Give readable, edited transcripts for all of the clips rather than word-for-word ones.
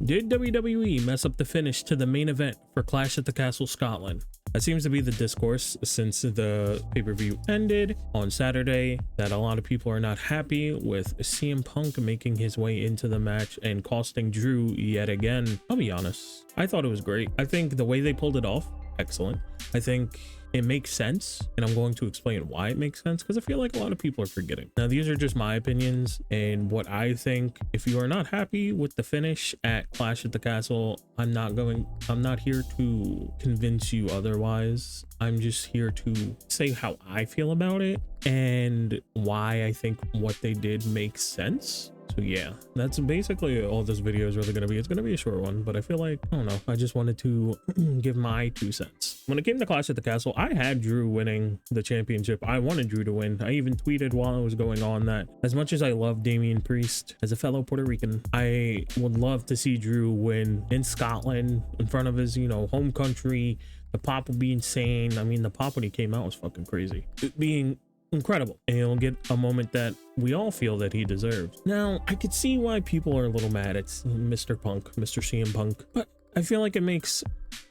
Did WWE mess up the finish to the main event for Clash at the Castle Scotland? That seems to be the discourse since the pay-per-view ended on Saturday, that a lot of people are not happy with CM Punk making his way into the match and costing Drew yet again. I'll be honest, I thought it was great. I think the way they pulled it off, excellent. I think it makes sense, and I'm going to explain why it makes sense, because I feel like a lot of people are forgetting. Now, these are just my opinions and what I think. If you are not happy with the finish at Clash at the Castle, I'm not here to convince you otherwise. I'm just here to say how I feel about it and why I think what they did makes sense. So yeah, that's basically all this video is really going to be. It's going to be a short one, but I feel like, I don't know, I just wanted to give my 2 cents. When it came to Clash at the Castle, I had Drew winning the championship. I wanted Drew to win. I even tweeted while it was going on that as much as I love Damian Priest as a fellow Puerto Rican, I would love to see Drew win in Scotland in front of his, home country. The pop would be insane. I mean, the pop when he came out was fucking crazy. It being incredible, and he'll get a moment that we all feel that he deserves. Now, I could see why people are a little mad at Mr. CM Punk, but I feel like it makes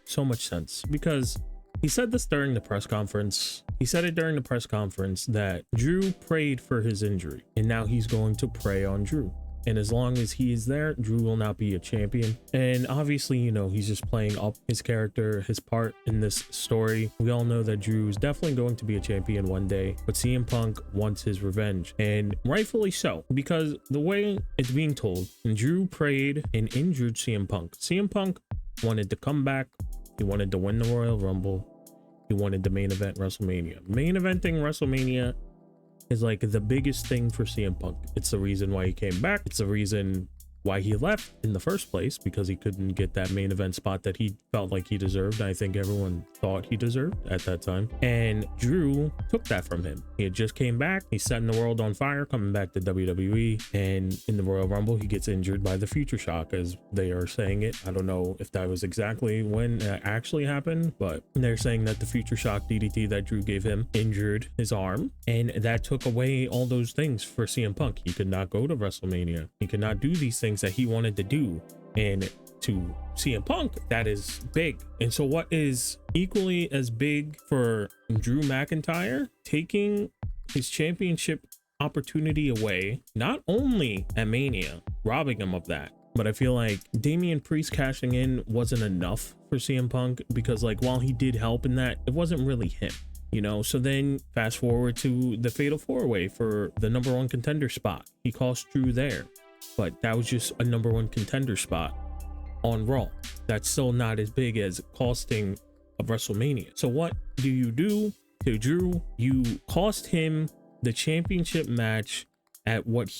so much sense because he said this during the press conference. He said it during the press conference that Drew prayed for his injury, and now he's going to pray on Drew. And as long as he is there, Drew will not be a champion. And obviously, he's just playing up his character, his part in this story. We all know that Drew is definitely going to be a champion one day, but CM Punk wants his revenge, and rightfully so, because the way it's being told, Drew prayed and injured CM Punk. CM Punk wanted to come back. He wanted to win the Royal Rumble. He wanted to main event WrestleMania. Main eventing WrestleMania is like the biggest thing for CM Punk. It's the reason why he came back. It's the reason why he left in the first place, because he couldn't get that main event spot that he felt like he deserved. I think everyone thought he deserved at that time. And Drew took that from him. He had just came back. He's setting the world on fire, coming back to WWE. And in the Royal Rumble, he gets injured by the Future Shock, as they are saying it. I don't know if that was exactly when it actually happened, but they're saying that the Future Shock DDT that Drew gave him injured his arm. And that took away all those things for CM Punk. He could not go to WrestleMania. He could not do these things that he wanted to do, and to CM Punk, that is big. And so what is equally as big for Drew McIntyre? Taking his championship opportunity away, not only at Mania, robbing him of that, but I feel like Damian Priest cashing in wasn't enough for CM Punk, because like while he did help in that, it wasn't really him. So then fast forward to the Fatal 4-Way for the #1 contender spot. He cost Drew there, but that was just a #1 contender spot on Raw. That's still not as big as costing of WrestleMania. So what do you do to Drew? You cost him the championship match at what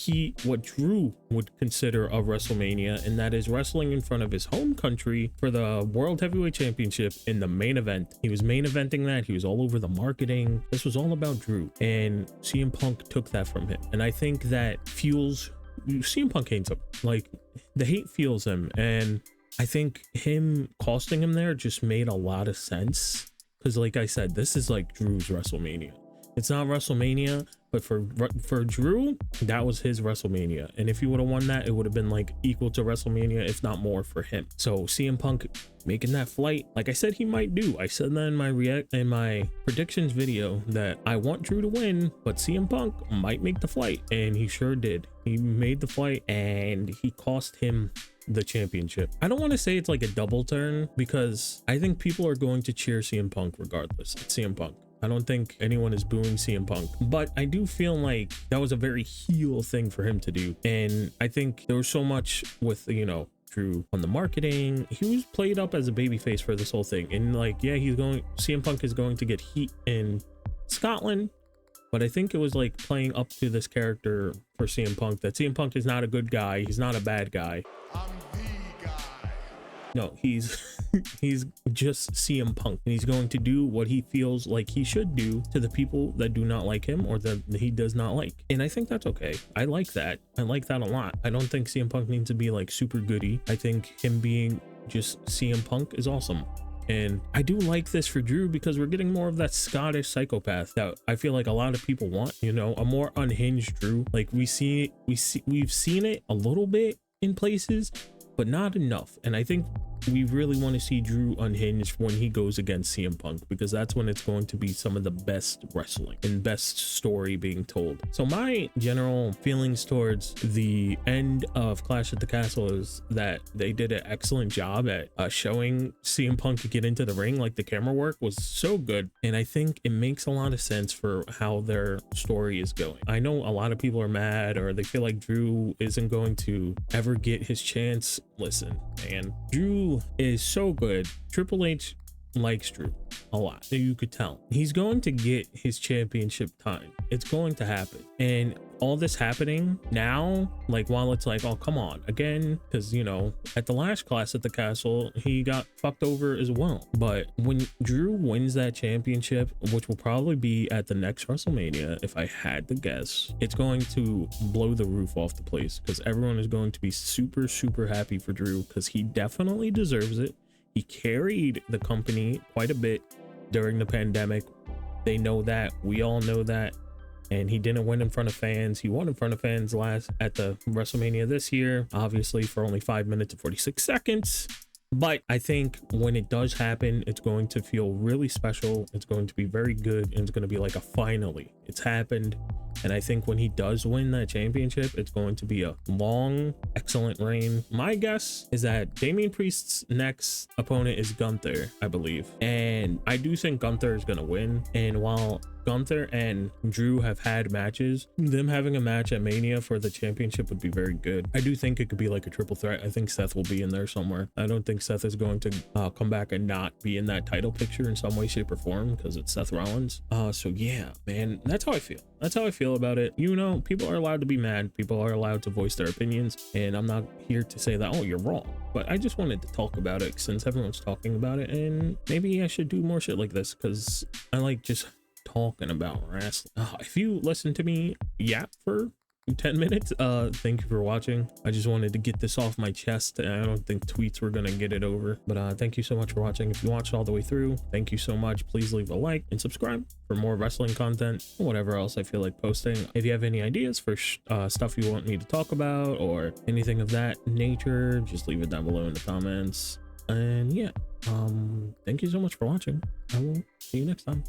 Drew would consider a WrestleMania, and that is wrestling in front of his home country for the World Heavyweight Championship in the main event. He was main eventing that. He was all over the marketing. This was all about Drew, and CM Punk took that from him. And I think that fuels CM Punk hates him. Like, the hate fuels him, and I think him costing him there just made a lot of sense, because like I said, this is like Drew's WrestleMania. It's not WrestleMania, but for Drew, that was his WrestleMania. And if he would have won that, it would have been like equal to WrestleMania, if not more, for him. So CM Punk making that flight, like I said he might do. I said that in my predictions video that I want Drew to win, but CM Punk might make the flight, and he sure did. He made the flight, and he cost him the championship. I don't want to say it's like a double turn, because I think people are going to cheer CM Punk regardless. It's CM Punk. I don't think anyone is booing CM Punk, but I do feel like that was a very heel thing for him to do. And I think there was so much with, Drew on the marketing. He was played up as a babyface for this whole thing. And like, yeah, CM Punk is going to get heat in Scotland, but I think it was like playing up to this character for CM Punk, that CM Punk is not a good guy. He's not a bad guy. I'm the guy. No, he's just CM Punk, and he's going to do what he feels like he should do to the people that do not like him or that he does not like. And I think that's okay. I like that. I like that a lot. I don't think CM Punk needs to be like super goody. I think him being just CM Punk is awesome. And I do like this for Drew, because we're getting more of that Scottish psychopath that I feel like a lot of people want, a more unhinged Drew. Like we've seen it a little bit in places, but not enough. And I think we really want to see Drew unhinged when he goes against CM Punk, because that's when it's going to be some of the best wrestling and best story being told. So my general feelings towards the end of Clash at the Castle is that they did an excellent job at showing CM Punk get into the ring. Like, the camera work was so good, and I think it makes a lot of sense for how their story is going. I know a lot of people are mad, or they feel like Drew isn't going to ever get his chance. Listen, man, Drew is so good. Triple H likes Drew a lot. You could tell he's going to get his championship time. It's going to happen. And all this happening now, like, while it's like, oh, come on again, because, you know, at the last Clash at the Castle, he got fucked over as well. But when Drew wins that championship, which will probably be at the next WrestleMania, if I had to guess, it's going to blow the roof off the place, because everyone is going to be super, super happy for Drew, because he definitely deserves it. He carried the company quite a bit during the pandemic. They know that. We all know that. And he didn't win in front of fans. He won in front of fans last at the WrestleMania this year, obviously for only 5 minutes and 46 seconds. But I think when it does happen, it's going to feel really special. It's going to be very good. And it's going to be like a finally, it's happened. And I think when he does win that championship, it's going to be a long, excellent reign. My guess is that Damian Priest's next opponent is Gunther, I believe. And I do think Gunther is going to win. And while Gunther and Drew have had matches, them having a match at Mania for the championship would be very good. I do think it could be like a triple threat. I think Seth will be in there somewhere. I don't think Seth is going to come back and not be in that title picture in some way, shape, or form, because it's Seth Rollins. So yeah, man, that's how I feel. That's how I feel about it. You know, people are allowed to be mad. People are allowed to voice their opinions. And I'm not here to say that, oh, you're wrong. But I just wanted to talk about it since everyone's talking about it. And maybe I should do more shit like this, because I like just talking about wrestling. If you listen to me yap for 10 minutes, thank you for watching. I just wanted to get this off my chest. I don't think tweets were gonna get it over, but thank you so much for watching. If you watched all the way through, thank you so much. Please leave a like and subscribe for more wrestling content or whatever else I feel like posting. If you have any ideas for stuff you want me to talk about or anything of that nature, just leave it down below in the comments. And yeah, thank you so much for watching. I will see you next time.